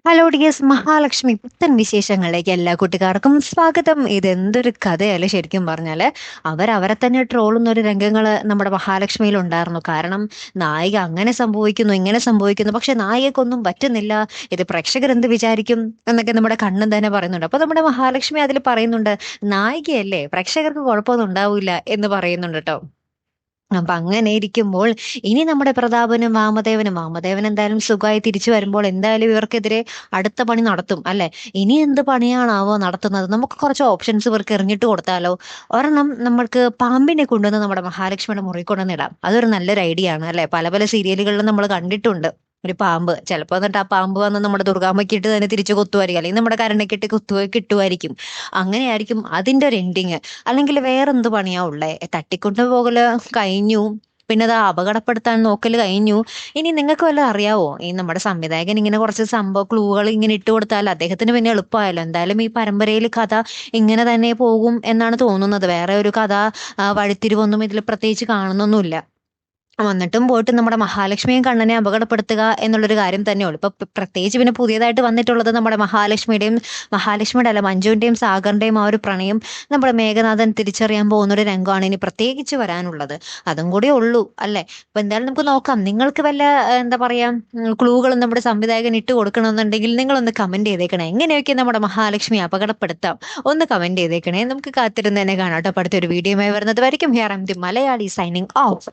Hello dears, Mahalakshmi പുത്തൻ വിശേഷങ്ങളിലേക്ക് എല്ലാ കുട്ടികാർക്കും സ്വാഗതം. ഇതെന്തൊരു കഥയല്ലേ ശരിക്കും പറഞ്ഞാല്. അവരവരെ തന്നെ ട്രോളുന്ന ഒരു രംഗങ്ങള് നമ്മുടെ മഹാലക്ഷ്മിയിൽ ഉണ്ടായിരുന്നു. കാരണം നായിക അങ്ങനെ സംഭവിക്കുന്നു, ഇങ്ങനെ സംഭവിക്കുന്നു, പക്ഷെ നായികക്കൊന്നും പറ്റുന്നില്ല. ഇത് പ്രേക്ഷകർ എന്ത് വിചാരിക്കും എന്നൊക്കെ നമ്മുടെ കണ്ണൻ തന്നെ പറയുന്നുണ്ട്. അപ്പൊ നമ്മുടെ മഹാലക്ഷ്മി അതിൽ പറയുന്നുണ്ട്, നായികയല്ലേ, പ്രേക്ഷകർക്ക് കുഴപ്പമൊന്നും ഉണ്ടാവില്ല എന്ന് പറയുന്നുണ്ട് കേട്ടോ. അപ്പൊ അങ്ങനെ ഇരിക്കുമ്പോൾ ഇനി നമ്മുടെ പ്രതാപനും വാമദേവൻ എന്തായാലും സുഖമായി തിരിച്ചു വരുമ്പോൾ എന്തായാലും ഇവർക്കെതിരെ അടുത്ത പണി നടത്തും അല്ലെ. ഇനി എന്ത് പണിയാണാവോ നടത്തുന്നത്? നമുക്ക് കുറച്ച് ഓപ്ഷൻസ് ഇവർക്ക് എറിഞ്ഞിട്ട് കൊടുത്താലോ? ഒരെണ്ണം, നമ്മൾക്ക് പാമ്പിനെ കൊണ്ടുവന്ന് നമ്മുടെ മഹാലക്ഷ്മിയുടെ മുറി കൊണ്ടുവന്ന് ഇടാം. അതൊരു നല്ലൊരു ഐഡിയ ആണ് അല്ലെ. പല പല സീരിയലുകളിലും നമ്മൾ കണ്ടിട്ടുണ്ട് ഒരു പാമ്പ്. ചിലപ്പോ എന്നിട്ട് ആ പാമ്പ് വന്ന് നമ്മുടെ ദുർഗാമ്മയ്ക്ക് ഇട്ട് തന്നെ തിരിച്ചു കൊത്തുമായിരിക്കും, അല്ലെങ്കിൽ നമ്മുടെ കരുണയ്ക്കിട്ട് കിട്ടുമായിരിക്കും. അങ്ങനെയായിരിക്കും അതിന്റെ ഒരു എൻഡിങ്. അല്ലെങ്കിൽ വേറെന്ത് പണിയാ ഉള്ളേ? തട്ടിക്കൊണ്ടുപോകല് കഴിഞ്ഞു, പിന്നെ അത് അപകടപ്പെടുത്താൻ നോക്കല് കഴിഞ്ഞു. ഇനി നിങ്ങൾക്ക് വല്ലതും അറിയാവോ? ഈ നമ്മുടെ സംവിധായകൻ ഇങ്ങനെ കുറച്ച് സംഭവ ക്ലൂകൾ ഇങ്ങനെ ഇട്ട് കൊടുത്താൽ അദ്ദേഹത്തിന് പിന്നെ എളുപ്പമായല്ലോ. എന്തായാലും ഈ പരമ്പരയിൽ കഥ ഇങ്ങനെ തന്നെ പോകും എന്നാണ് തോന്നുന്നത്. വേറെ ഒരു കഥ വഴിത്തിരിവൊന്നും ഇതിൽ പ്രത്യേകിച്ച് കാണുന്നൊന്നുമില്ല. വന്നിട്ടും പോയിട്ടും നമ്മുടെ മഹാലക്ഷ്മിയും കണ്ണനെ അപകടപ്പെടുത്തുക എന്നുള്ളൊരു കാര്യം തന്നെയുള്ളൂ. ഇപ്പൊ പ്രത്യേകിച്ച് പിന്നെ പുതിയതായിട്ട് വന്നിട്ടുള്ളത് നമ്മുടെ മഹാലക്ഷ്മിയുടെ അല്ല, മഞ്ജുവിന്റെയും സാഗറിന്റെയും ആ ഒരു പ്രണയം നമ്മുടെ മേഘനാഥൻ തിരിച്ചറിയാൻ പോകുന്ന ഒരു രംഗമാണ് ഇനി പ്രത്യേകിച്ച് വരാനുള്ളത്. അതും കൂടി ഉള്ളൂ അല്ലെ. അപ്പൊ എന്തായാലും നമുക്ക് നോക്കാം. നിങ്ങൾക്ക് വല്ല എന്താ പറയാ ക്ലൂകളും നമ്മുടെ സംവിധായകൻ ഇട്ട് കൊടുക്കണമെന്നുണ്ടെങ്കിൽ നിങ്ങളൊന്ന് കമന്റ് ചെയ്തേക്കണേ. എങ്ങനെയൊക്കെ നമ്മുടെ മഹാലക്ഷ്മി അപകടപ്പെടുത്താം, ഒന്ന് കമന്റ് ചെയ്തേക്കണേ. നമുക്ക് കാത്തിരുന്ന് തന്നെ കാണാം കേട്ടോ. അടുത്തൊരു വീഡിയോയുമായി വരുന്നത് വരയ്ക്കും. Here I M the Malayali signing off.